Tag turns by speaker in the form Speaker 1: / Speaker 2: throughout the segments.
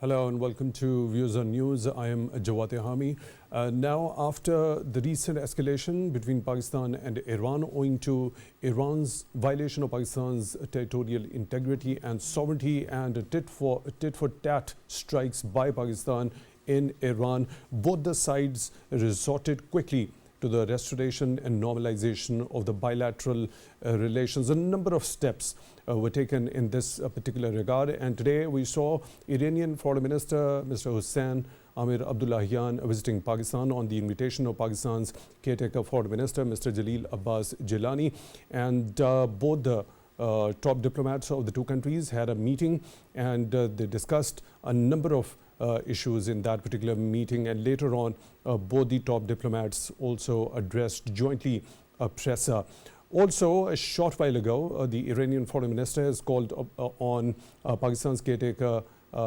Speaker 1: Hello and welcome to Views on News. I am Jawad Tehami. Now, after the recent escalation between Pakistan and Iran owing to Iran's violation of Pakistan's territorial integrity and sovereignty and tit for tat strikes by Pakistan in Iran, both the sides resorted quickly to the restoration and normalization of the bilateral relations. A number of steps were taken in this particular regard, and today we saw Iranian Foreign Minister Mr. Hussein Amir Abdullahian visiting Pakistan on the invitation of Pakistan's caretaker Foreign Minister Mr. Jalil Abbas Jilani, and both the top diplomats of the two countries had a meeting, and they discussed a number of issues in that particular meeting, and later on both the top diplomats also addressed jointly a presser. Also, a short while ago, the Iranian Foreign Minister has called on Pakistan's caretaker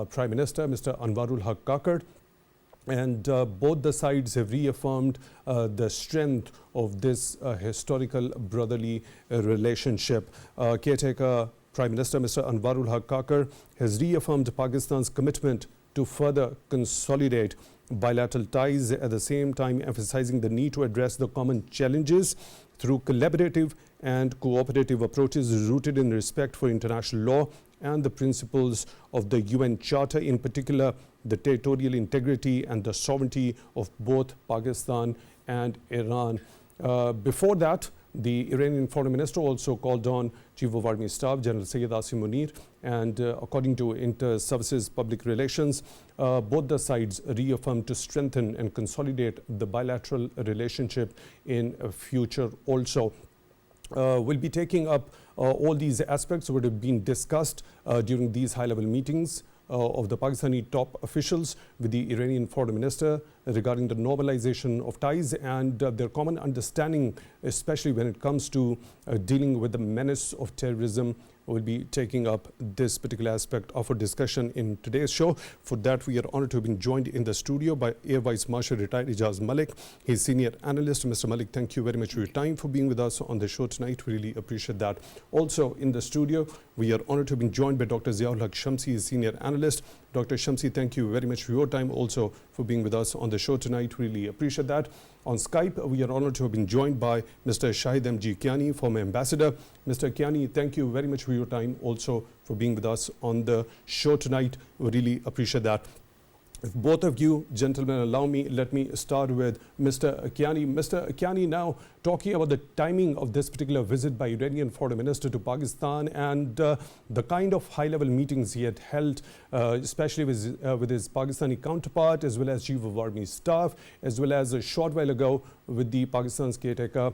Speaker 1: Prime Minister Mr. Anwarul Haq, and both the sides have reaffirmed the strength of this historical brotherly relationship. Caretaker Prime Minister Mr. Anwarul Haq has reaffirmed Pakistan's commitment to further consolidate bilateral ties, at the same time emphasizing the need to address the common challenges through collaborative and cooperative approaches rooted in respect for international law and the principles of the UN Charter, in particular the territorial integrity and the sovereignty of both Pakistan and Iran. Before that, the Iranian Foreign Minister also called on Chief of Army Staff General Sayyid Asim Munir, and according to Inter-Services Public Relations, both the sides reaffirmed to strengthen and consolidate the bilateral relationship in future also. We'll be taking up all these aspects that have been discussed during these high-level meetings of the Pakistani top officials with the Iranian Foreign Minister regarding the normalization of ties and their common understanding, especially when it comes to dealing with the menace of terrorism. We'll be taking up this particular aspect of our discussion in today's show. For that, we are honored to have been joined in the studio by Air Vice Marshal retired Ijaz Malik. He's senior analyst. Mr. Malik, thank you very much for your time, for being with us on the show tonight. We really appreciate that. Also in the studio, we are honored to have been joined by Dr. Haq Shamsi, is senior analyst. Dr. Shamsi, thank you very much for your time, also for being with us on the show tonight. Really appreciate that. On Skype, we are honored to have been joined by Mr. Shahid M.G Kiani, former ambassador. Mr. Kiani, thank you very much for your time, also for being with us on the show tonight. We really appreciate that. If both of you gentlemen allow me, let me start with Mr. Kiani. Mr. Kiani, now talking about the timing of this particular visit by Iranian Foreign Minister to Pakistan and the kind of high-level meetings he had held, especially with his Pakistani counterpart, as well as Chief of Army Staff, as well as a short while ago with the Pakistan's caretaker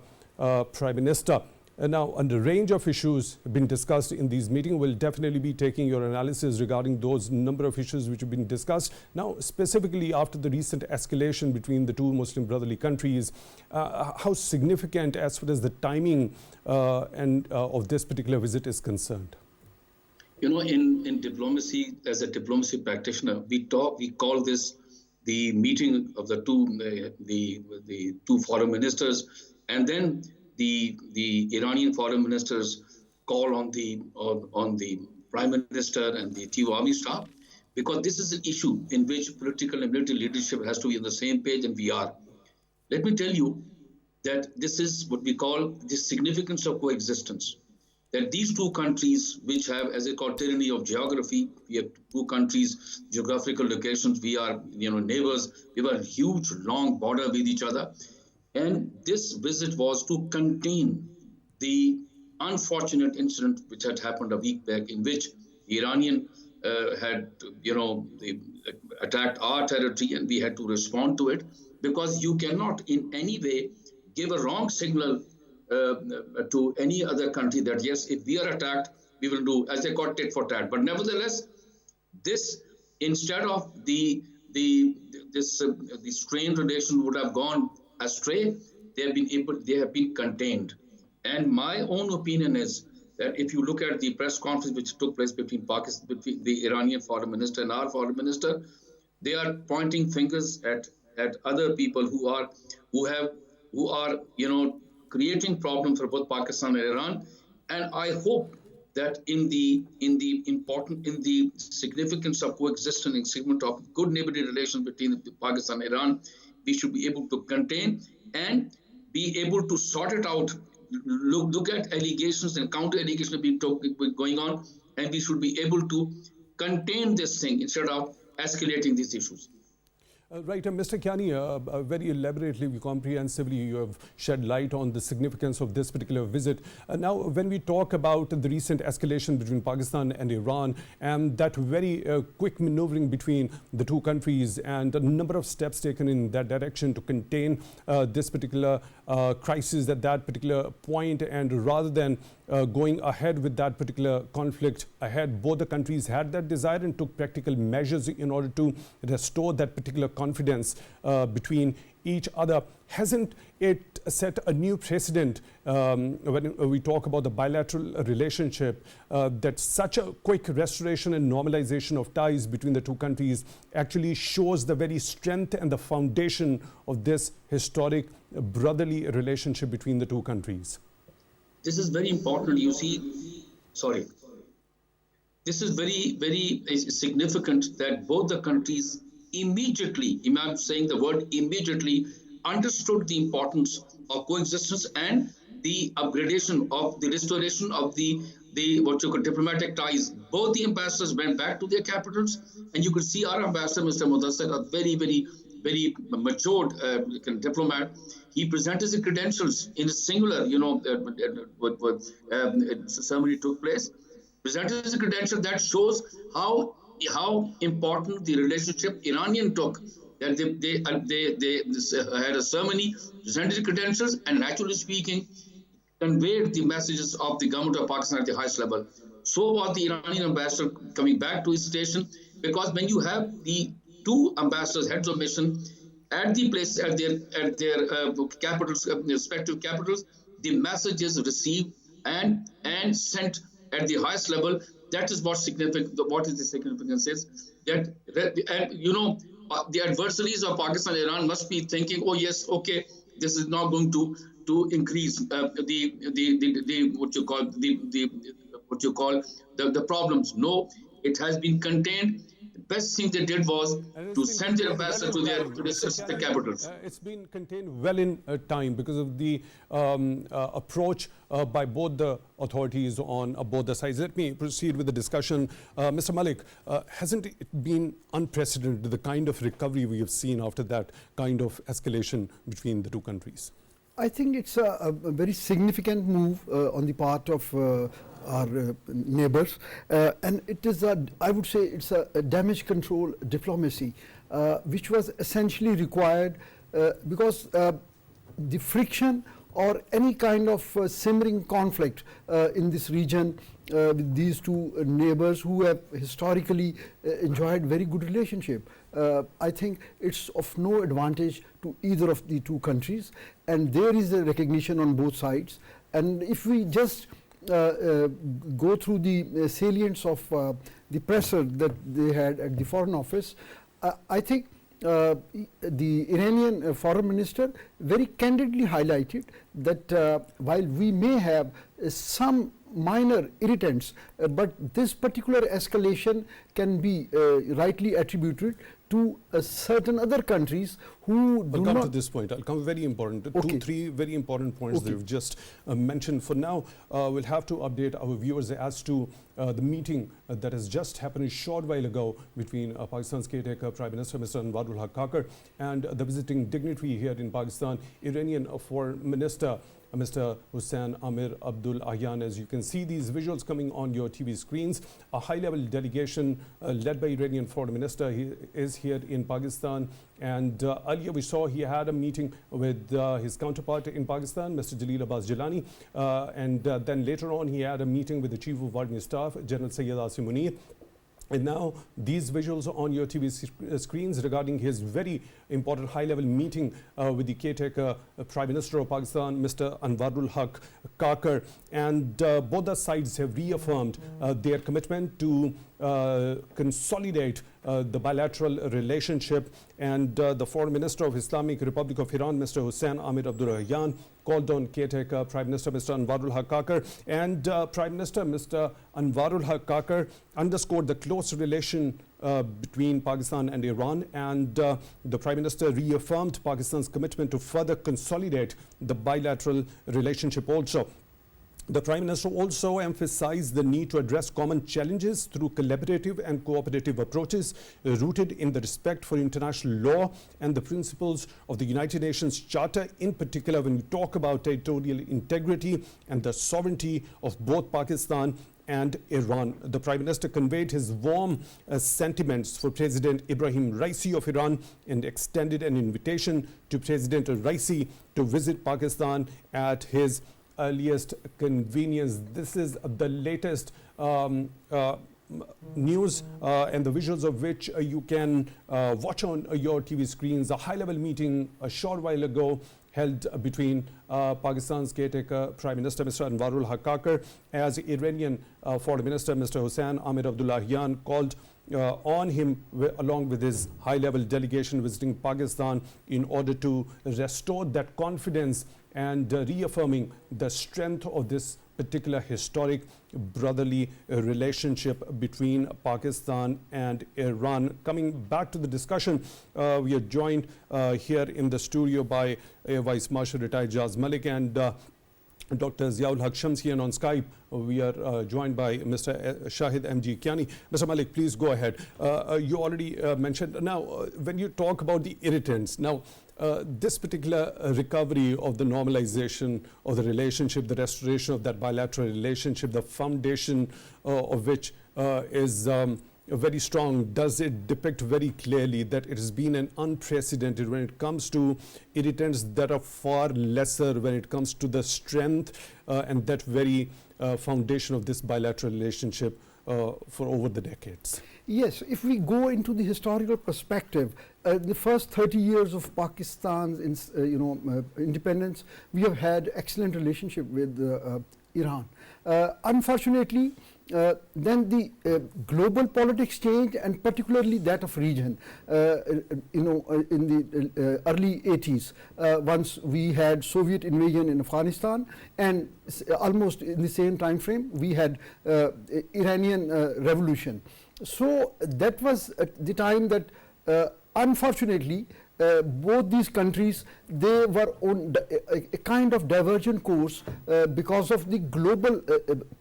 Speaker 1: Prime Minister. Now, a range of issues have been discussed in these meetings. We'll definitely be taking your analysis regarding those number of issues which have been discussed. Now, specifically after the recent escalation between the two Muslim brotherly countries, how significant as far as the timing of this particular visit is concerned?
Speaker 2: You know, in diplomacy, as a diplomacy practitioner, we call this the meeting of the two foreign ministers, and then the Iranian foreign ministers call on the Prime Minister and the Chief of Army Staff, because this is an issue in which political and military leadership has to be on the same page, and we are. Let me tell you that this is what we call the significance of coexistence. That these two countries, which have, as they call, tyranny of geography, we have two countries, geographical locations, we are neighbors, we have a huge long border with each other. And this visit was to contain the unfortunate incident which had happened a week back, in which the Iranian had, they attacked our territory, and we had to respond to it, because you cannot in any way give a wrong signal to any other country that, yes, if we are attacked, we will do, as they call, tit for tat. But nevertheless, this, instead of the strained relation would have gone astray, they have been contained. And my own opinion is that if you look at the press conference which took place between the Iranian foreign minister and our foreign minister, they are pointing fingers at other people who are creating problems for both Pakistan and Iran. And I hope that in the significance of coexistence and segment of good neighborly relations between Pakistan and Iran, we should be able to contain and be able to sort it out. Look at allegations and counter allegations being going on, and we should be able to contain this thing instead of escalating these issues.
Speaker 1: Right, Mr. Kiani, very elaborately, comprehensively, you have shed light on the significance of this particular visit. Now, when we talk about the recent escalation between Pakistan and Iran and that very quick maneuvering between the two countries and a number of steps taken in that direction to contain this particular crisis at that particular point, and rather than going ahead with that particular conflict ahead, both the countries had that desire and took practical measures in order to restore that particular confidence between each other. Hasn't it set a new precedent when we talk about the bilateral relationship that such a quick restoration and normalization of ties between the two countries actually shows the very strength and the foundation of this historic brotherly relationship between the two countries?
Speaker 2: This is very important. You see, this is very, very significant that both the countries immediately, I'm saying the word immediately, understood the importance of coexistence and the upgradation of the restoration of the what you call diplomatic ties. Both the ambassadors went back to their capitals, and you could see our ambassador, Mr. Mudassir, a very, very, very matured diplomat. He presented his credentials in a singular, ceremony took place. Presented his credentials that shows how important the relationship Iranian took. That they had a ceremony, presented credentials, and naturally speaking, conveyed the messages of the government of Pakistan at the highest level. So was the Iranian ambassador coming back to his station, because when you have the two ambassadors, heads of mission, at the place at their capitals, respective capitals, the message is received and sent at the highest level. That is what significant. What is the significance is that, and the adversaries of Pakistan and Iran must be thinking, oh yes, okay, this is not going to increase the problems. No, it has been contained. The best thing they did was to send their ambassador to their capitals.
Speaker 1: It's been contained well in time because of the approach by both the authorities on both the sides. Let me proceed with the discussion. Mr. Malik, hasn't it been unprecedented, the kind of recovery we have seen after that kind of escalation between the two countries?
Speaker 3: I think it's a very significant move on the part of our neighbors, and it is I would say it's a damage control diplomacy which was essentially required because the friction or any kind of simmering conflict in this region with these two neighbors who have historically enjoyed very good relationship. I think it's of no advantage to either of the two countries, and there is a recognition on both sides. And if we just go through the salients of the presser that they had at the Foreign Office, I think the Iranian foreign minister very candidly highlighted that while we may have some minor irritants, but this particular escalation can be rightly attributed to certain other countries who do not...
Speaker 1: I'll come to this point. I'll come very important.
Speaker 3: Okay.
Speaker 1: 2-3 very important points that you've just mentioned. For now, we'll have to update our viewers as to the meeting that has just happened a short while ago between Pakistan's caretaker Prime Minister Mr. Anwarul Haq Kakar and the visiting dignitary here in Pakistan, Iranian Foreign Minister Mr. Hussein Amir Abdul Ahyan. As you can see these visuals coming on your TV screens, a high-level delegation led by Iranian Foreign Minister. He is here in Pakistan, and earlier we saw he had a meeting with his counterpart in Pakistan, Mr. Jalil Abbas Jilani, and then later on he had a meeting with the Chief of Army Staff, General Sayyid Asim Munir. And now these visuals on your TV screens regarding his very important high-level meeting with the caretaker Prime Minister of Pakistan, Mr. Anwarul Haq Kakar. And both the sides have reaffirmed their commitment to consolidate the bilateral relationship. And the Foreign Minister of Islamic Republic of Iran, Mr. Hussein Amir Abdullahian, called on caretaker Prime Minister Mr. Anwarul Haq Kakar, and Prime Minister Mr. Anwarul Haq Kakar underscored the close relation between Pakistan and Iran, and the Prime Minister reaffirmed Pakistan's commitment to further consolidate the bilateral relationship also. The Prime Minister also emphasized the need to address common challenges through collaborative and cooperative approaches rooted in the respect for international law and the principles of the United Nations Charter, in particular when we talk about territorial integrity and the sovereignty of both Pakistan and Iran. The Prime Minister conveyed his warm sentiments for President Ibrahim Raisi of Iran and extended an invitation to President Raisi to visit Pakistan at his earliest convenience. This is the latest news and the visuals of which you can watch on your TV screens. A high-level meeting a short while ago held between Pakistan's caretaker Prime Minister Mr. Anwarul Haq Kakar as Iranian Foreign Minister Mr. Hussein Amir Abdullahian called on him along with his high-level delegation visiting Pakistan in order to restore that confidence and reaffirming the strength of this particular historic brotherly relationship between Pakistan and Iran. Coming back to the discussion, we are joined here in the studio by Vice Marshal retired Ijaz Malik and Dr. Haq Shamsi, and on Skype we are joined by Mr. Shahid M.G Kiani. Mr. Malik, please go ahead. You already mentioned, now when you talk about the irritants, now this particular recovery of the normalization of the relationship, the restoration of that bilateral relationship, the foundation of which is very strong, does it depict very clearly that it has been an unprecedented when it comes to irritants that are far lesser when it comes to the strength and that very foundation of this bilateral relationship for over the decades?
Speaker 3: Yes, if we go into the historical perspective, the first 30 years of Pakistan's independence, we have had excellent relationship with Iran. Unfortunately, then the global politics changed, and particularly that of region. In the early 80s, once we had Soviet invasion in Afghanistan, and almost in the same time frame, we had Iranian revolution. So that was at the time that unfortunately both these countries, they were on a kind of divergent course because of the global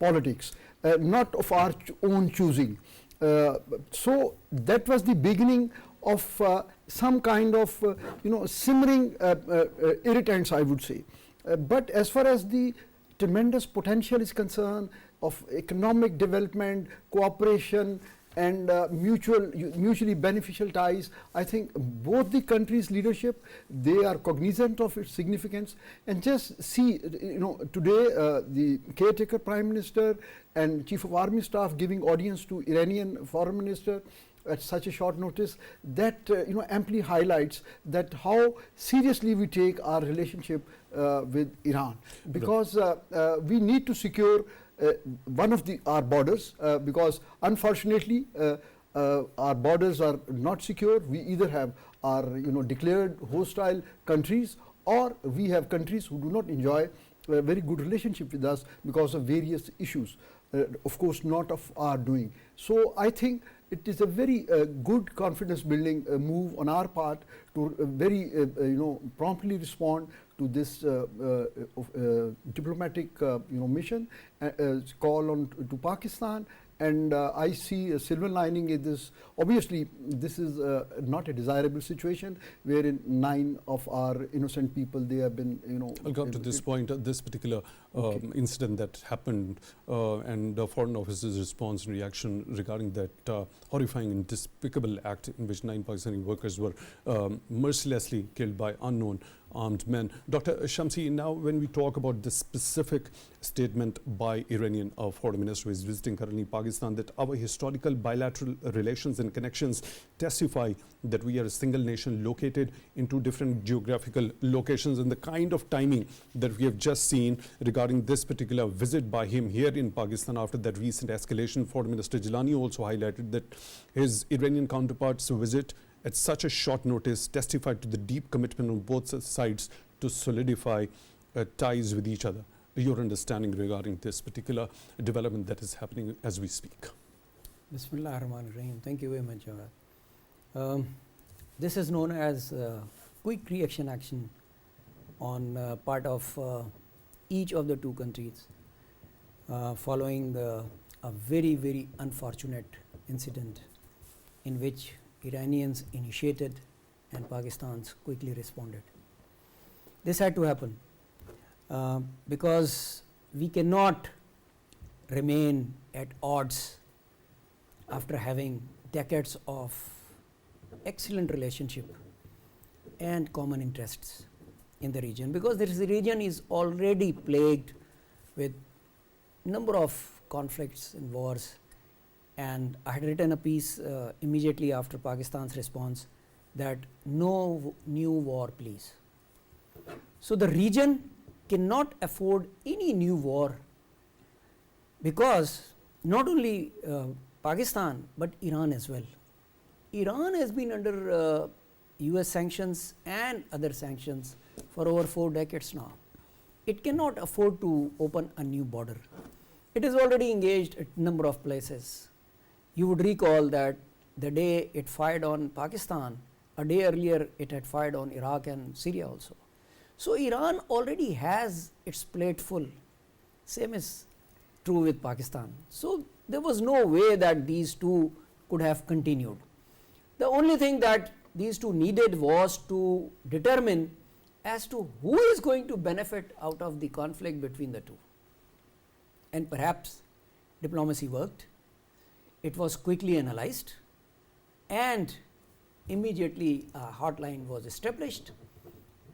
Speaker 3: politics, not of our own choosing. So that was the beginning of some kind of simmering irritants, I would say. But as far as the tremendous potential is concerned of economic development, cooperation, and mutually beneficial ties, I think both the countries' leadership, they are cognizant of its significance. And just see, today the caretaker Prime Minister and Chief of Army Staff giving audience to Iranian Foreign Minister at such a short notice, that amply highlights that how seriously we take our relationship with Iran, because we need to secure one of our borders, because unfortunately our borders are not secure. We either have our declared hostile countries, or we have countries who do not enjoy a very good relationship with us because of various issues, of course not of our doing. So I think it is a very good confidence building move on our part to very promptly respond to this diplomatic mission, call on to Pakistan. And I see a silver lining in this. Obviously, this is not a desirable situation wherein 9 of our innocent people, they have been,
Speaker 1: I'll come to this point, this particular incident that happened and the Foreign Office's response and reaction regarding that horrifying and despicable act in which 9 Pakistani workers were mercilessly killed by unknown armed men. Dr. Shamsi, now when we talk about the specific statement by Iranian foreign minister who is visiting currently Pakistan, that our historical bilateral relations and connections testify that we are a single nation located in two different geographical locations, and the kind of timing that we have just seen regarding this particular visit by him here in Pakistan after that recent escalation. Foreign Minister Gilani also highlighted that his Iranian counterpart's visit at such a short notice testified to the deep commitment on both sides to solidify ties with each other. Your understanding regarding this particular development that is happening as we speak.
Speaker 4: Bismillah ar-Rahman ar-Rahim. Thank you very much, Jawad. This is known as quick reaction action on part of each of the two countries following a very, very unfortunate incident in which Iranians initiated and Pakistans quickly responded. This had to happen because we cannot remain at odds after having decades of excellent relationship and common interests in the region, because this region is already plagued with number of conflicts and wars. And I had written a piece immediately after Pakistan's response that no new war, please. So the region cannot afford any new war, because not only Pakistan but Iran as well. Iran has been under US sanctions and other sanctions for over 4 decades now. It cannot afford to open a new border. It is already engaged at a number of places. You would recall that the day it fired on Pakistan, a day earlier it had fired on Iraq and Syria also. So Iran already has its plate full. Same is true with Pakistan. So there was no way that these two could have continued. The only thing that these two needed was to determine as to who is going to benefit out of the conflict between the two. And perhaps diplomacy worked. It was quickly analyzed and immediately a hotline was established.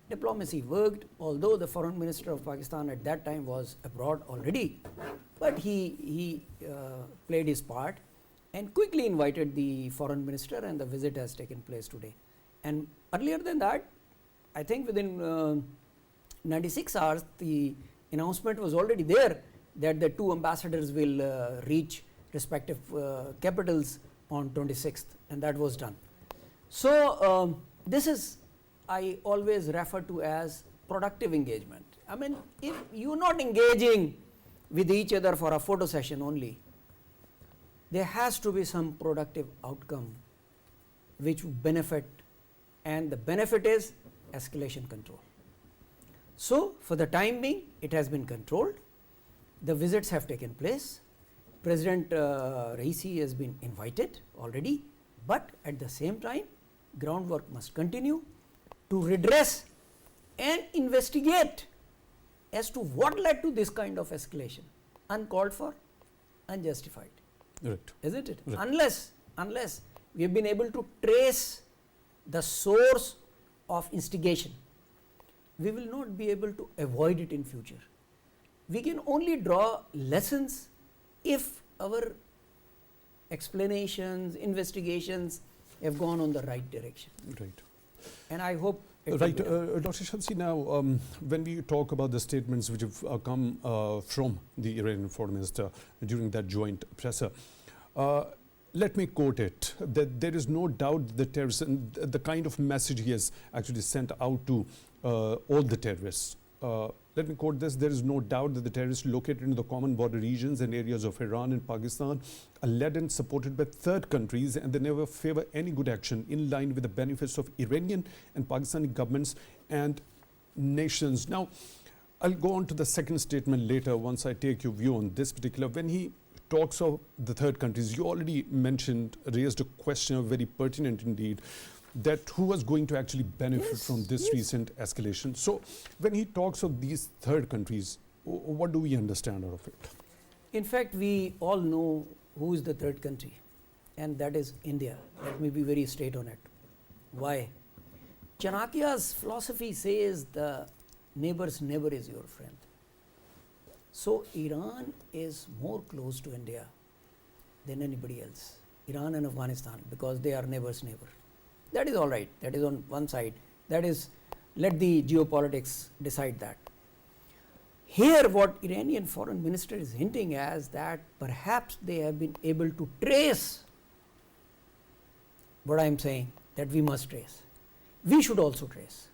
Speaker 4: Diplomacy worked, although the foreign minister of Pakistan at that time was abroad already, but he played his part and quickly invited the foreign minister, and the visit has taken place today. And earlier than that, I think within 96 hours, the announcement was already there that the two ambassadors will reach respective capitals on 26th, and that was done. So this is, I always refer to as productive engagement. I mean, if you're not engaging with each other for a photo session only, there has to be some productive outcome which would benefit, and the benefit is escalation control. So for the time being, it has been controlled. The visits have taken place. President Raisi has been invited already, but at the same time, groundwork must continue to redress and investigate as to what led to this kind of escalation. Uncalled for, unjustified.
Speaker 1: Right.
Speaker 4: Isn't it?
Speaker 1: Right.
Speaker 4: Unless we have been able to trace the source of instigation, we will not be able to avoid it in future. We can only draw lessons if our explanations, investigations have gone on the right direction.
Speaker 1: Right.
Speaker 4: And I hope it will
Speaker 1: Right,
Speaker 4: be done.
Speaker 1: Dr. Shamsi, now when we talk about the statements which have come from the Iranian foreign minister during that joint presser, let me quote it, that there is no doubt the terrorists, and the kind of message he has actually sent out to all the terrorists. Let me quote this: there is no doubt that the terrorists located in the common border regions and areas of Iran and Pakistan are led and supported by third countries, and they never favor any good action in line with the benefits of Iranian and Pakistani governments and nations. Now, I'll go on to the second statement later once I take your view on this particular. When he talks of the third countries, you already raised a question, very pertinent indeed, that who was going to actually benefit from this recent escalation. So when he talks of these third countries, what do we understand out of it?
Speaker 4: In fact, we all know who is the third country, and that is India. Let me be very straight on it. Why? Chanakya's philosophy says the neighbor's neighbor is your friend. So Iran is more close to India than anybody else, Iran and Afghanistan, because they are neighbor's neighbor. That is all right, that is on one side, that is, let the geopolitics decide that. Here what Iranian foreign minister is hinting as that perhaps they have been able to trace what I am saying, that we must trace. We should also trace,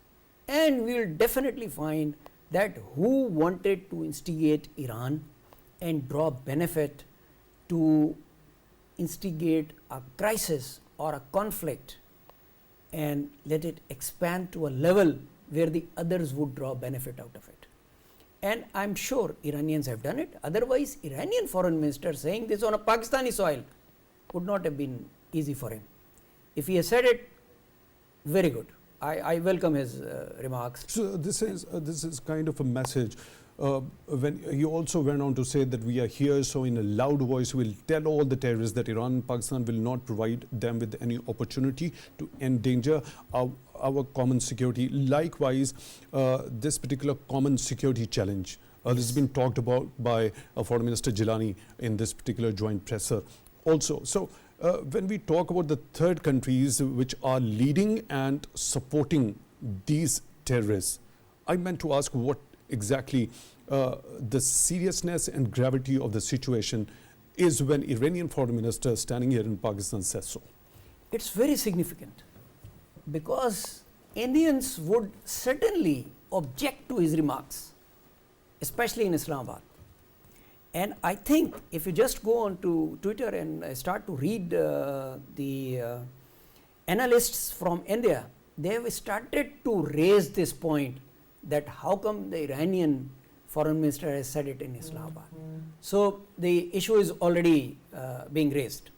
Speaker 4: and we will definitely find that who wanted to instigate Iran and draw benefit to instigate a crisis or a conflict and let it expand to a level where the others would draw benefit out of it. And I am sure Iranians have done it. Otherwise, Iranian foreign minister saying this on a Pakistani soil would not have been easy for him. If he has said it, very good. I welcome his remarks.
Speaker 1: So this is kind of a message. When he also went on to say that we are here, so in a loud voice we'll tell all the terrorists that Iran and Pakistan will not provide them with any opportunity to endanger our common security. Likewise, this particular common security challenge, this has been talked about by Foreign Minister Gilani in this particular joint presser also. So when we talk about the third countries which are leading and supporting these terrorists, I meant to ask what exactly the seriousness and gravity of the situation is when Iranian foreign minister standing here in Pakistan says so.
Speaker 4: It's very significant because Indians would certainly object to his remarks, especially in Islamabad. And I think if you just go on to Twitter and start to read the analysts from India, they have started to raise this point that how come the Iranian foreign minister has said it in Islamabad. So the issue is already being raised.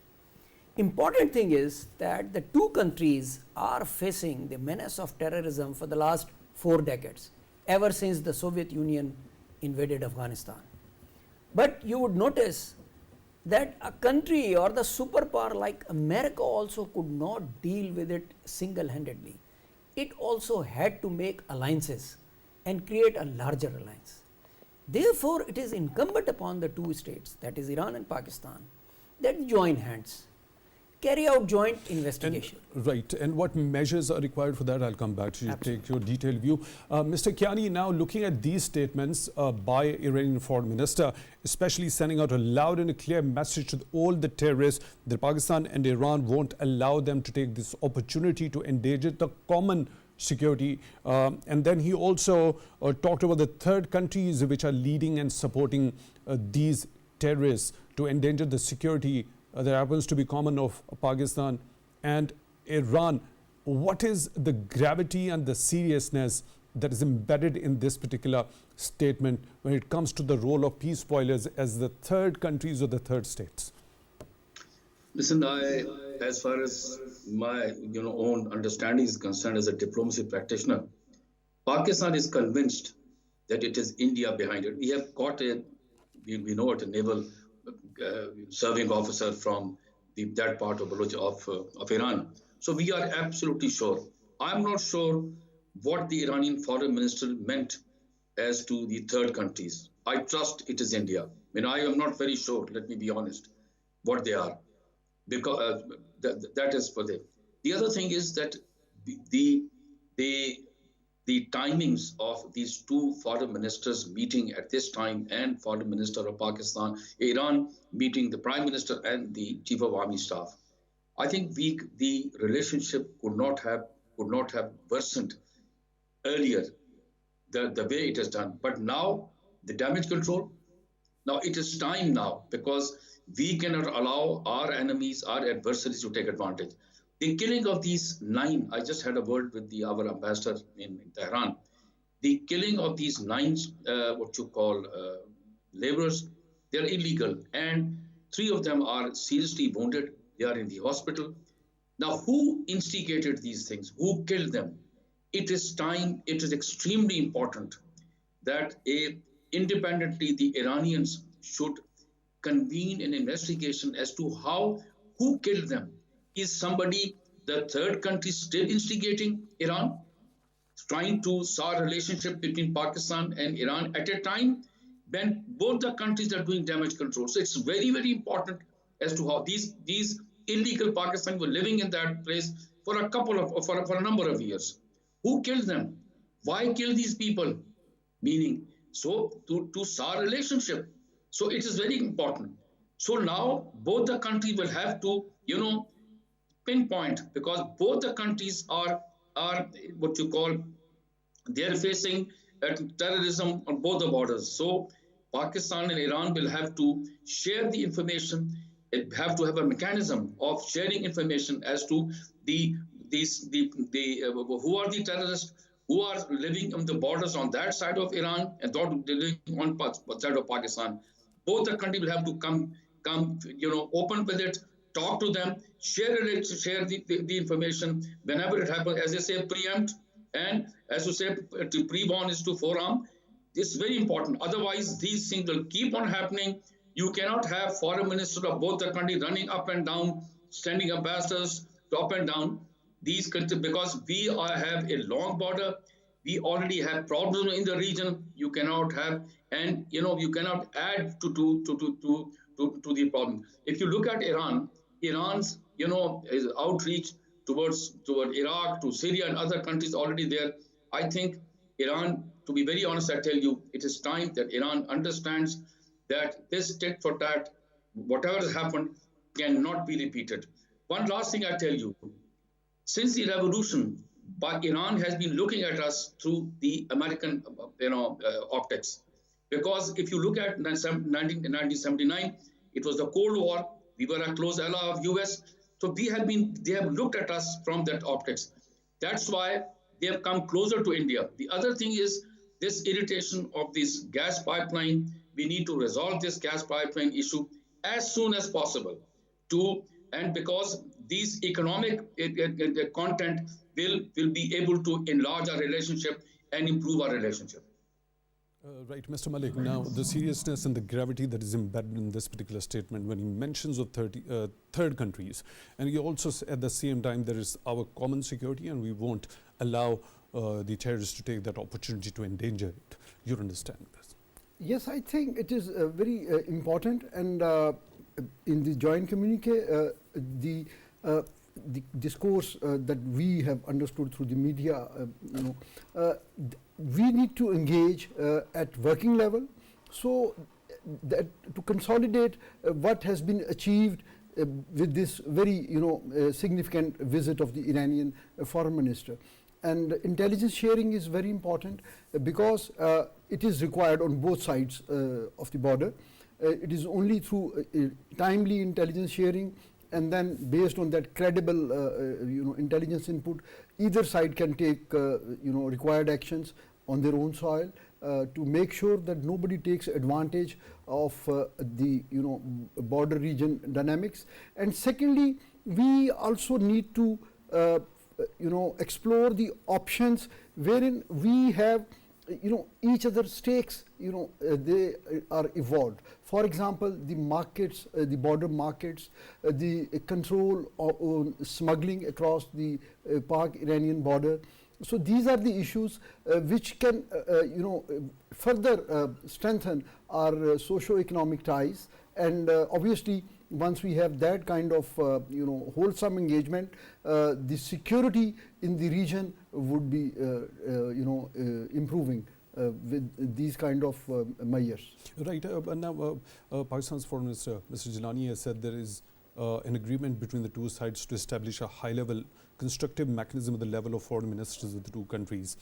Speaker 4: Important thing is that the two countries are facing the menace of terrorism for the last 4 decades, ever since the Soviet Union invaded Afghanistan. But you would notice that a country or the superpower like America also could not deal with it single-handedly. It also had to make alliances and create a larger alliance. Therefore, it is incumbent upon the two states, that is Iran and Pakistan, that join hands, carry out joint investigation.
Speaker 1: Right, and what measures are required for that? I'll come back to you, take your detailed view. Mr. Kiani, now looking at these statements by Iranian foreign minister, especially sending out a loud and a clear message to all the terrorists that Pakistan and Iran won't allow them to take this opportunity to endanger the common security. And then he also talked about the third countries which are leading and supporting these terrorists to endanger the security that happens to be common of Pakistan and Iran. What is the gravity and the seriousness that is embedded in this particular statement when it comes to the role of peace spoilers as the third countries or the third states?
Speaker 2: Listen, as far as my own understanding is concerned as a diplomacy practitioner, Pakistan is convinced that it is India behind it. We have got we know it, a naval serving officer from that part of Iran. So we are absolutely sure. I'm not sure what the Iranian foreign minister meant as to the third countries. I trust it is India. I am not very sure, let me be honest, what they are. Because that is for them. The other thing is that the timings of these two foreign ministers meeting at this time, and foreign minister of Pakistan, Iran meeting the prime minister and the chief of army staff, I think the relationship could not have worsened earlier the way it has done. But now the damage control. Now it is time now, because we cannot allow our enemies, our adversaries to take advantage. The killing of these 9, I just had a word with our ambassador in Tehran. The killing of these 9, laborers, they are illegal. And 3 of them are seriously wounded. They are in the hospital. Now, who instigated these things? Who killed them? It is time, it is extremely important that independently the Iranians should convene an investigation as to who killed them. Is somebody, the third country, still instigating Iran? trying to start a relationship between Pakistan and Iran at a time when both the countries are doing damage control. So it's very, very important as to how these illegal Pakistanis were living in that place for a number of years. Who killed them? Why kill these people? Meaning, so to start a relationship. So it is very important. So now both the countries will have to, pinpoint, because both the countries are what you call, they're facing terrorism on both the borders. So Pakistan and Iran will have to share the information. It have to have a mechanism of sharing information as to who are the terrorists who are living on the borders on that side of Iran and not living on the side of Pakistan. Both the countries will have to come, open with it, talk to them, share the information whenever it happens. As I say, preempt, and as you say, to pre-warn is to forearm. It's very important. Otherwise, these things will keep on happening. You cannot have foreign ministers of both the countries running up and down, sending ambassadors up and down these countries, because we have a long border. We already have problems in the region. You cannot have, and you cannot add to the problem. If you look at Iran's is outreach toward Iraq, to Syria and other countries already there. I think Iran, to be very honest, I tell you, it is time that Iran understands that this tit for tat, whatever has happened, cannot be repeated. One last thing I tell you, since the revolution, Iran has been looking at us through the American, optics. Because if you look at 1979, it was the Cold War. We were a close ally of US. So they have looked at us from that optics. That's why they have come closer to India. The other thing is this irritation of this gas pipeline. We need to resolve this gas pipeline issue as soon as possible. And because these economic content will be able to enlarge our relationship and improve our relationship.
Speaker 1: Right, Mr. Malik. Now, the seriousness and the gravity that is embedded in this particular statement, when he mentions of third countries, and he also at the same time there is our common security, and we won't allow the terrorists to take that opportunity to endanger it. You understand this?
Speaker 3: Yes, I think it is very important, and in the joint communique, the discourse that we have understood through the media, we need to engage at working level, so that to consolidate what has been achieved with this very significant visit of the Iranian foreign minister. And intelligence sharing is very important because it is required on both sides of the border. It is only through timely intelligence sharing, and then based on that credible intelligence input, either side can take required actions on their own soil to make sure that nobody takes advantage of the border region dynamics. And secondly, we also need to explore the options wherein we have each other's stakes, they are evolved. For example, the markets, the border markets, the control on smuggling across the Pak-Iranian border. So these are the issues which can, further strengthen our socio-economic ties. And obviously, once we have that kind of wholesome engagement, the security in the region would be improving with these kind of measures.
Speaker 1: Right. But now Pakistan's Foreign Minister, Mr. Gilani, has said there is an agreement between the two sides to establish a high-level constructive mechanism at the level of foreign ministers of the two countries.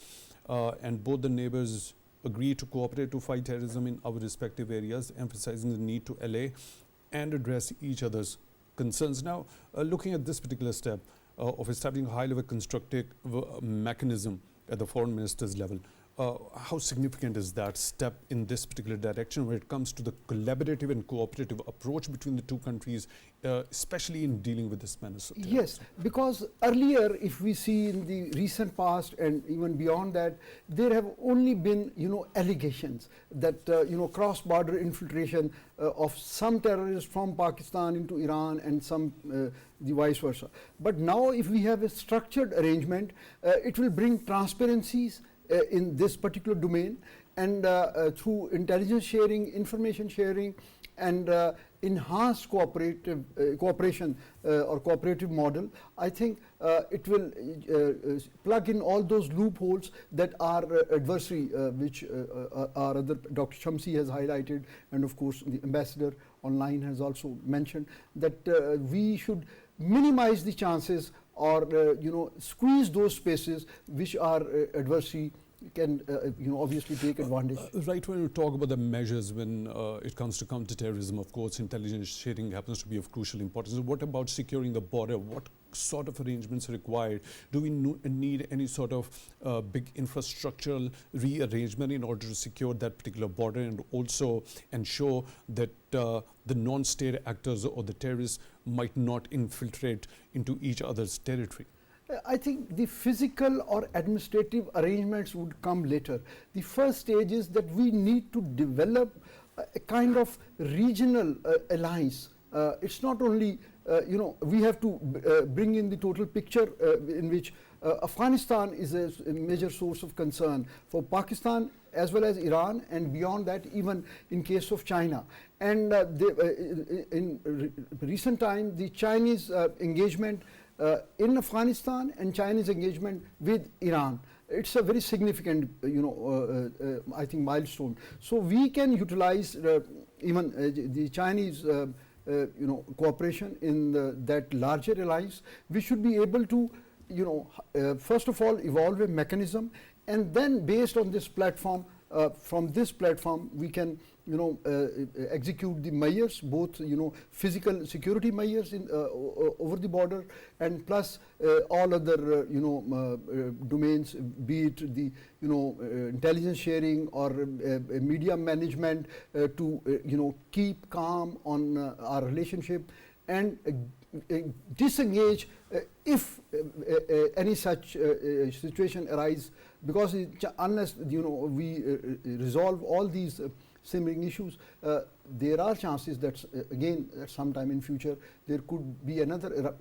Speaker 1: And both the neighbors agree to cooperate to fight terrorism in our respective areas, emphasizing the need to allay and address each other's concerns. Now, looking at this particular step of establishing a high-level constructive mechanism at the foreign minister's level, how significant is that step in this particular direction when it comes to the collaborative and cooperative approach between the two countries, especially in dealing with this menace of terrorism?
Speaker 3: Yes, because earlier, if we see in the recent past and even beyond that, there have only been, allegations that, cross-border infiltration of some terrorists from Pakistan into Iran and some the vice versa. But now, if we have a structured arrangement, it will bring transparencies in this particular domain, and through intelligence sharing, information sharing, and enhanced cooperation or cooperative model, I think it will plug in all those loopholes that our adversary, which our other Dr. Shamsi has highlighted, and of course the ambassador online has also mentioned, that we should minimize the chances or squeeze those spaces which our adversary can obviously take advantage.
Speaker 1: Right, when you talk about the measures when it comes to counter-terrorism, of course, intelligence sharing happens to be of crucial importance. What about securing the border? What sort of arrangements are required? Do we need any sort of big infrastructural rearrangement in order to secure that particular border and also ensure that the non-state actors or the terrorists might not infiltrate into each other's territory?
Speaker 3: I think the physical or administrative arrangements would come later. The first stage is that we need to develop a kind of regional alliance. It's not only, we have to bring in the total picture in which Afghanistan is a major source of concern for Pakistan as well as Iran, and beyond that even in case of China. And in recent time, the Chinese engagement in Afghanistan and Chinese engagement with Iran, it's a very significant, I think, milestone. So we can utilize even the Chinese, cooperation in that larger alliance. We should be able to, first of all, evolve a mechanism, and then based on this platform, from this platform, we can execute the measures, both physical security measures in over the border, and plus all other domains, be it the intelligence sharing or media management, to keep calm on our relationship and disengage if any such situation arises, because unless we resolve all these simmering issues, there are chances that again at some time in future there could be another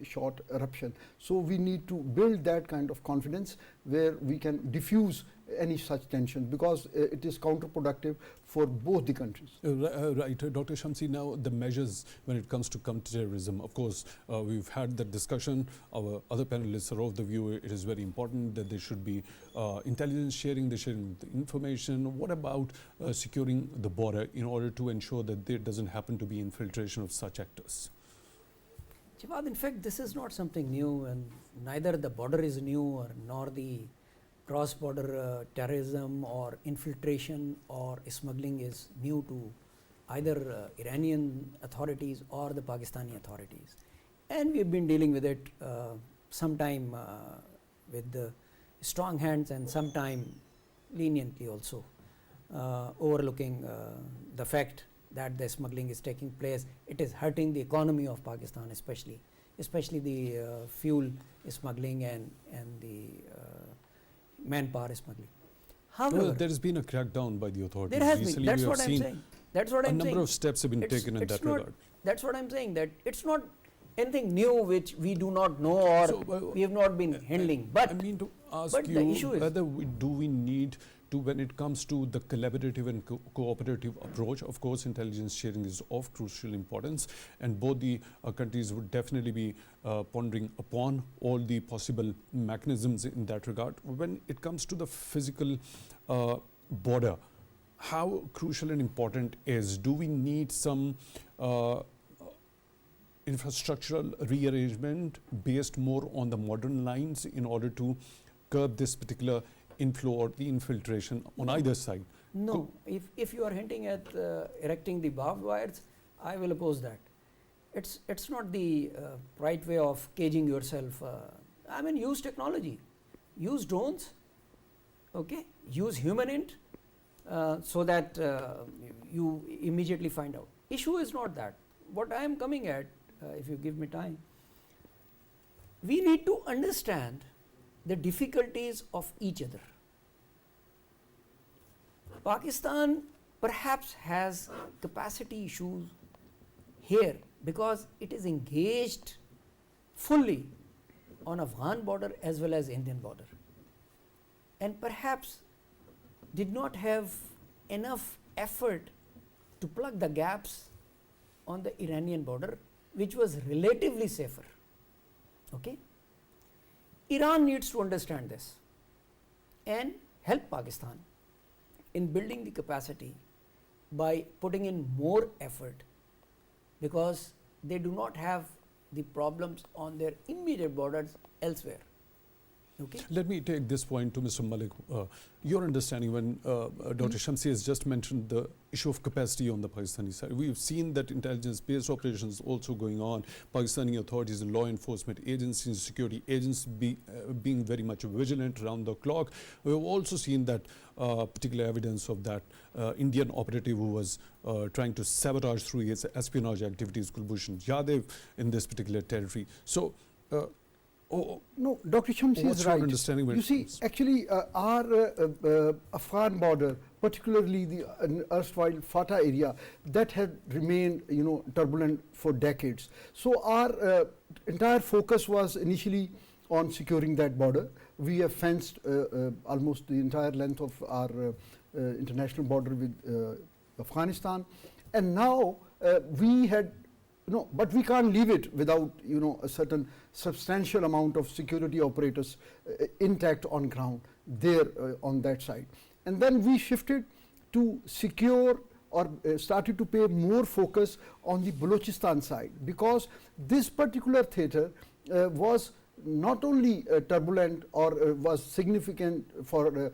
Speaker 3: short eruption. So we need to build that kind of confidence where we can diffuse any such tension, because it is counterproductive for both the countries.
Speaker 1: Right, Dr. Shamsi, now the measures when it comes to counterterrorism, of course, we've had that discussion. Our other panelists are of the view it is very important that there should be intelligence sharing, the sharing of the information. What about securing the border in order to ensure that there doesn't happen to be infiltration of such actors?
Speaker 4: Jawad, in fact, this is not something new, and neither the border is new nor the cross-border terrorism or infiltration or smuggling is new to either Iranian authorities or the Pakistani authorities. And we have been dealing with it sometime with the strong hands and sometime leniently also, overlooking the fact that the smuggling is taking place. It is hurting the economy of Pakistan, especially the fuel smuggling and the manpower smuggling. However,
Speaker 1: there has been a crackdown by the authorities.
Speaker 4: There has
Speaker 1: recently.
Speaker 4: been. That's what I'm saying. That's what I'm saying.
Speaker 1: A number of steps have been taken in that regard.
Speaker 4: That's what I'm saying, that it's not anything new which we do not know or we have not been handling. But
Speaker 1: I mean to ask
Speaker 4: but
Speaker 1: you
Speaker 4: the issue is
Speaker 1: whether do we need to, when it comes to the collaborative and cooperative approach, of course intelligence sharing is of crucial importance, and both the countries would definitely be pondering upon all the possible mechanisms in that regard. When it comes to the physical border, how crucial and important is, do we need some infrastructural rearrangement based more on the modern lines in order to curb this particular inflow or the infiltration on either side?
Speaker 4: no. If you are hinting at erecting the barbed wires, I will oppose that. It's not the right way of caging yourself. I mean, use technology, use drones, Okay, use human int so that you immediately find out. Issue is not that. What I am coming at, if you give me time, we need to understand the difficulties of each other. Pakistan perhaps has capacity issues here because it is engaged fully on Afghan border as well as Indian border, and perhaps did not have enough effort to plug the gaps on the Iranian border, which was relatively safer. Okay? Iran needs to understand this and help Pakistan in building the capacity by putting in more effort, because they do not have the problems on their immediate borders elsewhere. Okay.
Speaker 1: Let me take this point to Mr. Malik. Your understanding when Dr. Shamsi has just mentioned the issue of capacity on the Pakistani side. We've seen that intelligence-based operations also going on. Pakistani authorities and law enforcement agencies, security agents being very much vigilant around the clock. We've also seen that particular evidence of that Indian operative who was trying to sabotage through his espionage activities, Kulbhushan Yadav, in this particular territory. So,
Speaker 3: no, Dr. Shamsi is right. You see, actually, our Afghan border, particularly the erstwhile Fatah area, that had remained, turbulent for decades. So our entire focus was initially on securing that border. We have fenced almost the entire length of our international border with Afghanistan, and now we had. No, but we can't leave it without a certain substantial amount of security operators intact on ground there on that side. And then we shifted to secure or started to pay more focus on the Balochistan side, because this particular theatre was not only turbulent or was significant for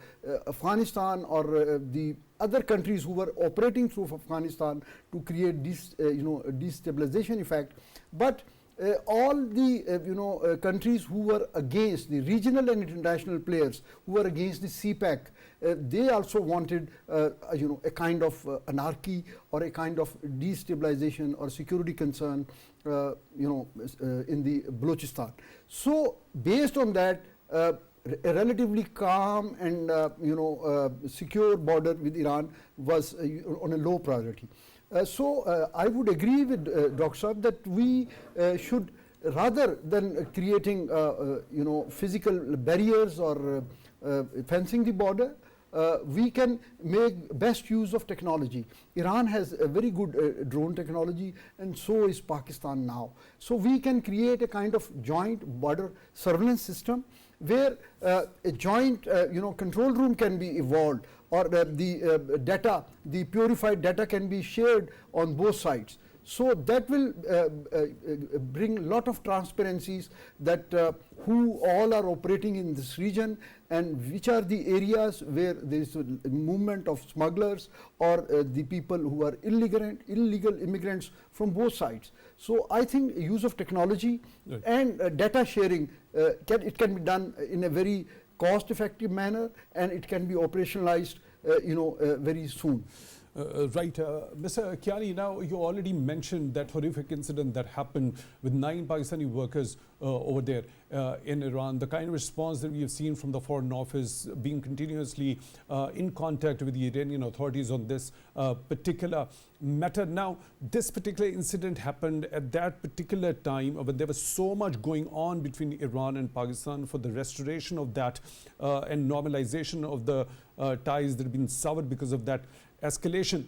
Speaker 3: Afghanistan or the other countries who were operating through Afghanistan to create this destabilization effect, but all the countries who were against, the regional and international players who were against the CPEC, they also wanted a kind of anarchy or a kind of destabilization or security concern in the Balochistan. So based on that, a relatively calm and secure border with Iran was on a low priority. So I would agree with Dr. Saab that we should, rather than creating physical barriers or fencing the border, we can make best use of technology. Iran has a very good drone technology, and so is Pakistan now. So we can create a kind of joint border surveillance system where a joint control room can be evolved, or the data, the purified data can be shared on both sides. So that will bring a lot of transparencies that who all are operating in this region and which are the areas where there is a movement of smugglers or the people who are illegal immigrants from both sides. So I think use of technology and data sharing, it can be done in a very cost-effective manner, and it can be operationalized very soon.
Speaker 1: Right. Mr. Kiani, now you already mentioned that horrific incident that happened with 9 Pakistani workers over there in Iran. The kind of response that we have seen from the Foreign Office, being continuously in contact with the Iranian authorities on this particular matter. Now, this particular incident happened at that particular time, but there was so much going on between Iran and Pakistan for the restoration of that and normalization of the ties that have been severed because of that escalation.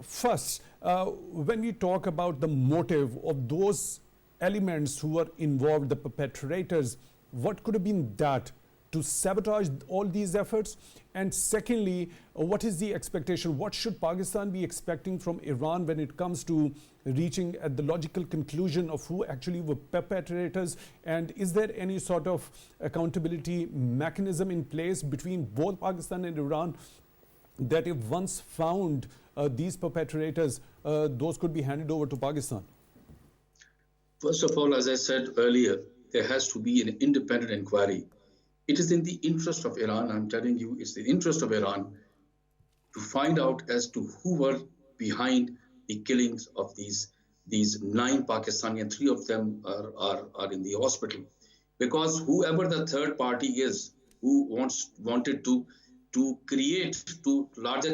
Speaker 1: First, when we talk about the motive of those elements who were involved, the perpetrators, what could have been that to sabotage all these efforts? And secondly, what is the expectation? What should Pakistan be expecting from Iran when it comes to reaching at the logical conclusion of who actually were perpetrators? And is there any sort of accountability mechanism in place between both Pakistan and Iran, that if once found these perpetrators, those could be handed over to Pakistan?
Speaker 2: First of all, as I said earlier, there has to be an independent inquiry it is in the interest of Iran, I'm telling you, it's the interest of Iran to find out as to who were behind the killings of these 9 Pakistani, and 3 of them are in the hospital. Because whoever the third party is, who wanted to create, to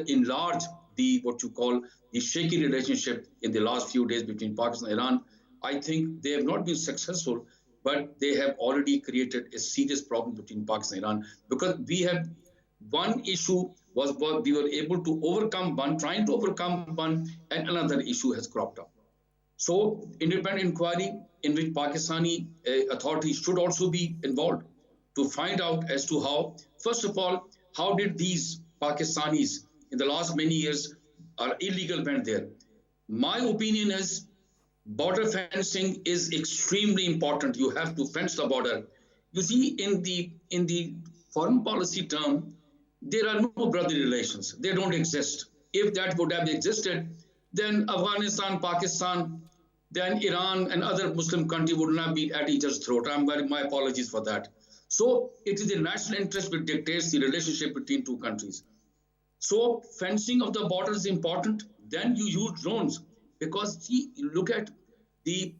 Speaker 2: enlarge the what you call the shaky relationship in the last few days between Pakistan and Iran, I think they have not been successful, but they have already created a serious problem between Pakistan and Iran, because we have one issue was we were able to overcome one, trying to overcome one, and another issue has cropped up. So independent inquiry in which Pakistani authorities should also be involved to find out as to how, first of all, how did these Pakistanis in the last many years are illegal went there. My opinion is border fencing is extremely important. You have to fence the border. You see, in the foreign policy term, there are no brotherly relations. They don't exist. If that would have existed, then Afghanistan, Pakistan, then Iran and other Muslim countries would not be at each other's throat. My apologies for that. So it is the national interest which dictates the relationship between 2 countries. So fencing of the border is important. Then you use drones, because see, you look at the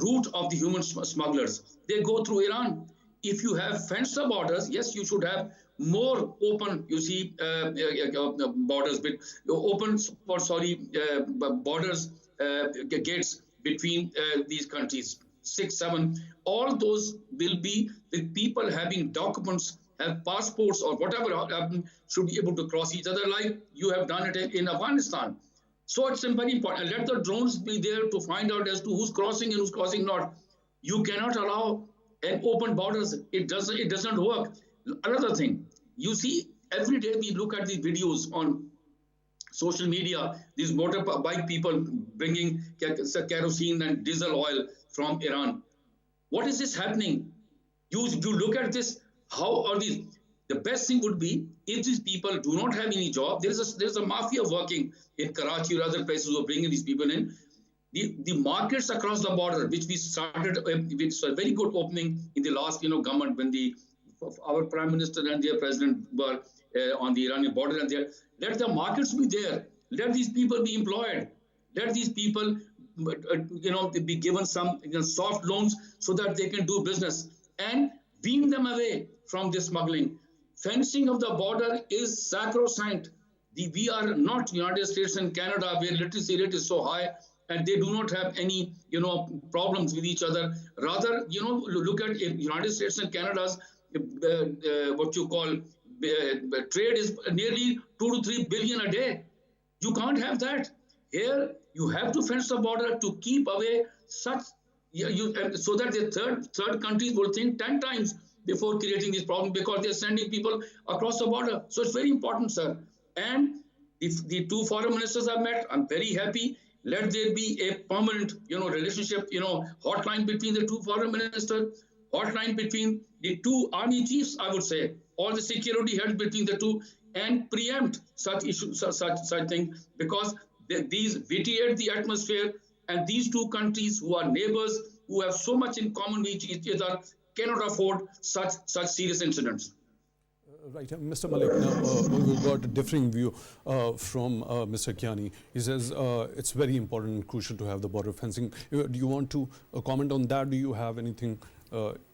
Speaker 2: route of the human smugglers. They go through Iran. If you have fenced the borders, yes, you should have more open, you see, borders, borders, gates between these countries, 6, 7. All those will be with people having documents, have passports or whatever, should be able to cross each other like you have done it in Afghanistan. So it's very important. Let the drones be there to find out as to who's crossing and who's crossing not. You cannot allow an open borders. It doesn't work. Another thing, you see, every day we look at these videos on social media, these motorbike people bringing kerosene and diesel oil from Iran. What is this happening? You look at this, how are these? The best thing would be if these people do not have any job. There's a mafia working in Karachi or other places who are bringing these people in. The markets across the border, which we started with a very good opening in the last government, when our Prime Minister and their President were on the Iranian border, and there, let the markets be there. Let these people be employed. Let these people be given some soft loans so that they can do business, and wean them away from this smuggling. Fencing of the border is sacrosanct. We are not United States and Canada, where literacy rate is so high and they do not have any problems with each other. Rather, look at United States and Canada's what you call trade is nearly 2 to 3 billion a day. You can't have that. Here, you have to fence the border to keep away such, so that the third countries will think 10 times before creating this problem, because they're sending people across the border. So it's very important, sir. And if the 2 foreign ministers have met, I'm very happy. Let there be a permanent, relationship, hotline between the 2 foreign ministers, hotline between the 2 army chiefs, I would say, all the security heads between the 2, and preempt such issues, such things, because these vitiate the atmosphere, and these 2 countries who are neighbors, who have so much in common with each other, cannot afford such serious incidents.
Speaker 1: Right, Mr. Malik, now we've got a differing view from Mr. Kiani. He says it's very important and crucial to have the border fencing. Do you want to comment on that? Do you have anything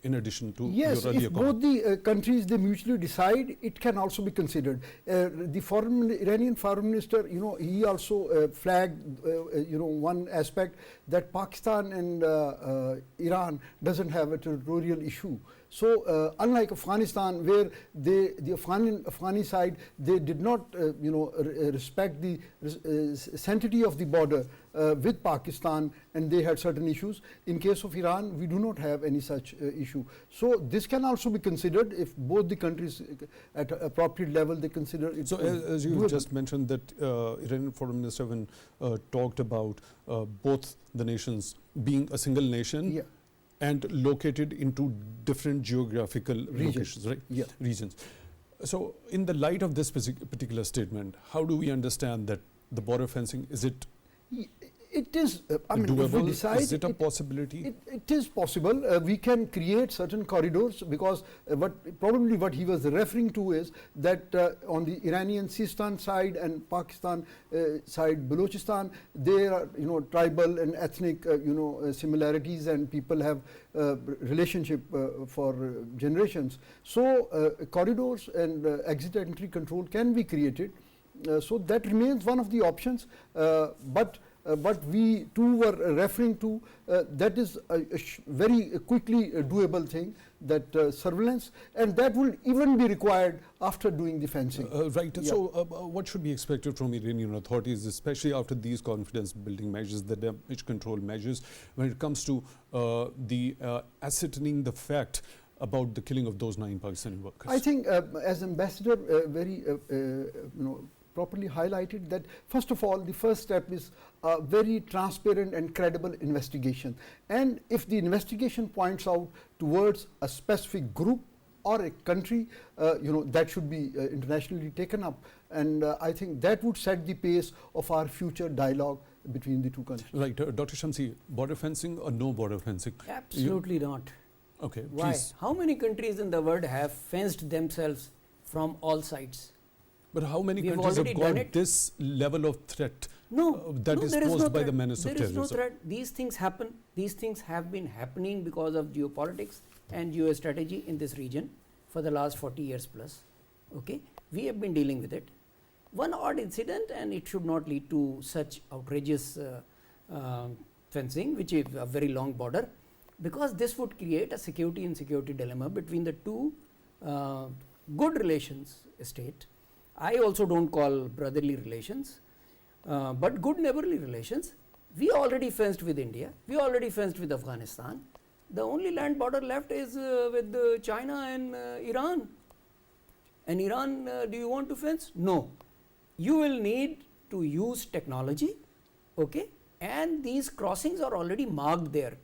Speaker 1: in addition to your earlier comment?
Speaker 3: Yes, if both the countries, they mutually decide, it can also be considered. The Iranian foreign minister, he also flagged, one aspect, that Pakistan and Iran doesn't have a territorial issue. So unlike Afghanistan, where the Afghani side, they did not respect the sanctity of the border with Pakistan, and they had certain issues. In case of Iran, we do not have any such issue. So this can also be considered if both the countries at appropriate level they consider it.
Speaker 1: So as you just mentioned that Iranian foreign minister when talked about both the nations being a single nation.
Speaker 3: Yeah.
Speaker 1: And located into different geographical locations, right?
Speaker 3: Yeah.
Speaker 1: Regions. So in the light of this particular statement, how do we understand that the border fencing, is it
Speaker 3: It is, I mean, if we
Speaker 1: doable?
Speaker 3: decide,
Speaker 1: Is it a possibility?
Speaker 3: it is possible. We can create certain corridors, because probably what he was referring to is that on the Iranian Sistan side and Pakistan side, Balochistan, there are, you know, tribal and ethnic, similarities, and people have relationship for generations. So corridors and exit entry control can be created. So that remains one of the options, but what we too were referring to, that is a very quickly doable thing, that surveillance, and that will even be required after doing the fencing.
Speaker 1: Right. Yeah. So what should be expected from Iranian authorities, especially after these confidence building measures, the damage control measures, when it comes to the ascertaining the fact about the killing of those 9 Pakistani workers?
Speaker 3: I think as Ambassador very properly highlighted, that first of all, the first step is a very transparent and credible investigation. And if the investigation points out towards a specific group or a country, that should be internationally taken up. And I think that would set the pace of our future dialogue between the two countries.
Speaker 1: Right. Dr. Shamsi, border fencing or no border fencing?
Speaker 4: Absolutely not.
Speaker 1: Okay.
Speaker 4: Why?
Speaker 1: Please.
Speaker 4: How many countries in the world have fenced themselves from all sides?
Speaker 1: But how many
Speaker 4: We've
Speaker 1: countries have
Speaker 4: already done
Speaker 1: got
Speaker 4: it.
Speaker 1: this level of threat
Speaker 4: That is
Speaker 1: posed
Speaker 4: no
Speaker 1: by
Speaker 4: threat.
Speaker 1: the menace of
Speaker 4: There is no
Speaker 1: terrorism?
Speaker 4: threat. These things happen. These things have been happening because of geopolitics and geostrategy in this region for the last 40 years plus. Okay, we have been dealing with it. One odd incident, and it should not lead to such outrageous fencing, which is a very long border, because this would create a security and security dilemma between the two good relations state. I also don't call brotherly relations, but good neighborly relations. We already fenced with India. We already fenced with Afghanistan. The only land border left is with China and Iran. And Iran, do you want to fence? No. You will need to use technology, okay? And these crossings are already marked there.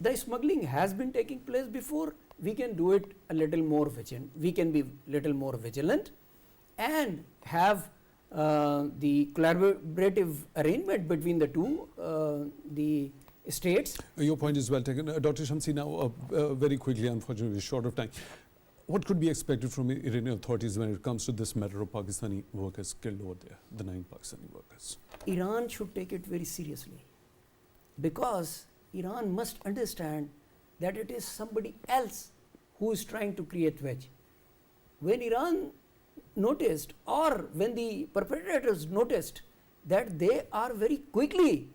Speaker 4: The smuggling has been taking place before. We can do it a little more vigilant. We can be little more vigilant and have the collaborative arrangement between the two, the states.
Speaker 1: Your point is well taken. Dr. Shamsi, now very quickly, unfortunately we're short of time. What could be expected from Iranian authorities when it comes to this matter of Pakistani workers killed over there, the 9 Pakistani workers?
Speaker 4: Iran should take it very seriously, because Iran must understand that it is somebody else who is trying to create wedge. When Iran noticed, or when the perpetrators noticed that they are very quickly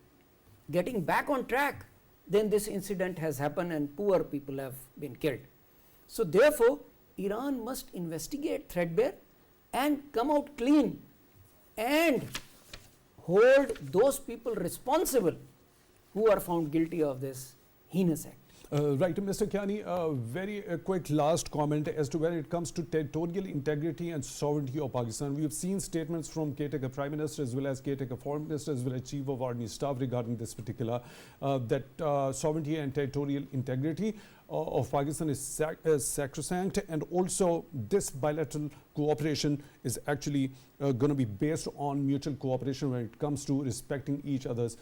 Speaker 4: getting back on track, then this incident has happened and poor people have been killed. So therefore, Iran must investigate threadbare and come out clean and hold those people responsible who are found guilty of this heinous act.
Speaker 1: Right, Mr. Kiani, very quick last comment as to when it comes to territorial integrity and sovereignty of Pakistan. We have seen statements from caretaker Prime Minister as well as caretaker Foreign Minister as well as Chief of Army Staff regarding this particular, that sovereignty and territorial integrity of Pakistan is sacrosanct, and also this bilateral cooperation is actually going to be based on mutual cooperation when it comes to respecting each other's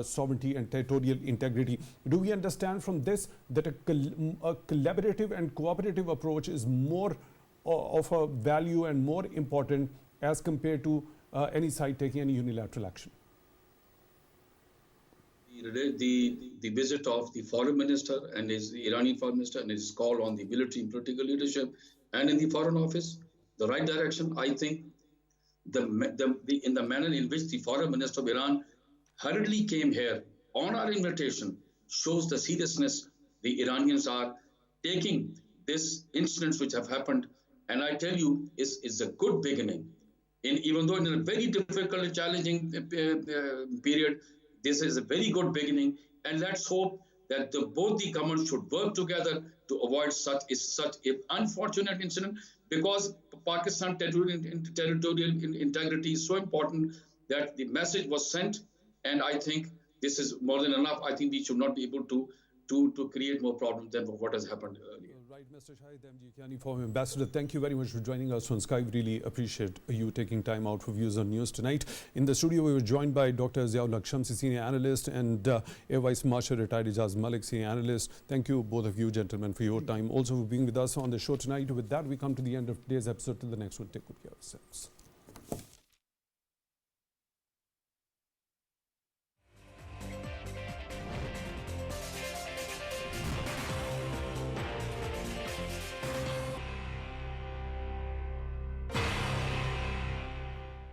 Speaker 1: sovereignty and territorial integrity. Do we understand from this that a collaborative and cooperative approach is more of a value and more important as compared to any side taking any unilateral action?
Speaker 2: The visit of the foreign minister and the Iranian foreign minister and his call on the military and political leadership and in the foreign office, the right direction. I think in the manner in which the foreign minister of Iran hurriedly came here on our invitation shows the seriousness the Iranians are taking these incidents which have happened. And I tell you, it's a good beginning. Even though in a very difficult and challenging period, this is a very good beginning, and let's hope that both the governments should work together to avoid such an unfortunate incident, because Pakistan territorial integrity is so important that the message was sent, and I think this is more than enough. I think we should not be able to create more problems than what has happened earlier.
Speaker 1: right, Mr. Shahid M.G Kiani, former ambassador, thank you very much for joining us on Sky. We really appreciate you taking time out for Views on News tonight. In the studio, we were joined by Dr. Haq Shamsi, senior analyst, and Air Vice Marshal retired Ijaz Malik, senior analyst. Thank you, both of you, gentlemen, for your time. Also for being with us on the show tonight. With that, we come to the end of today's episode. Till the next one, take good care of yourselves.